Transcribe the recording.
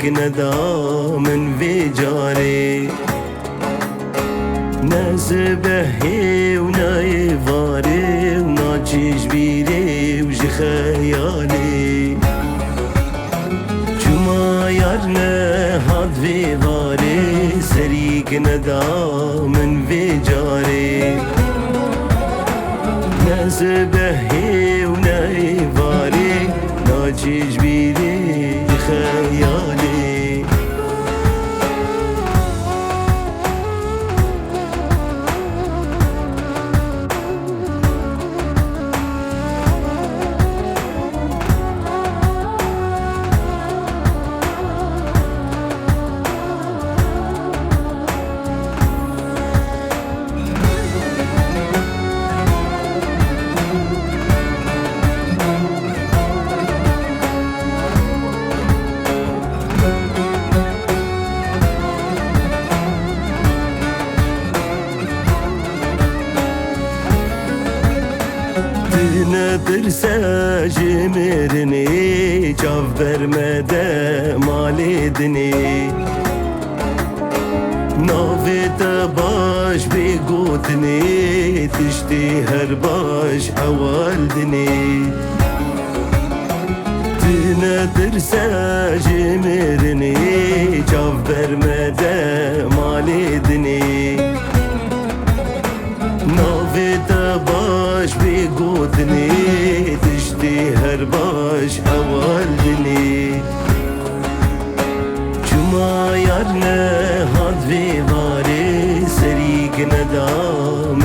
ندا من في جاري نزبهي ونايفاري وناچيش بيري وجي خيالي جما يارنا هاد في غاري سريك ندا من في جاري نزبهي ونايفاري ناچيش بيري خيالي Nedirse jimirini Cav vermede mal edini Navete baş bir gotini Tişti her baş evaldini Nedirse jimirini Cav vermede mal edini Navete baş bir gotini Tişti her baş evaldini Cuma yarne had ve vari Serik nedam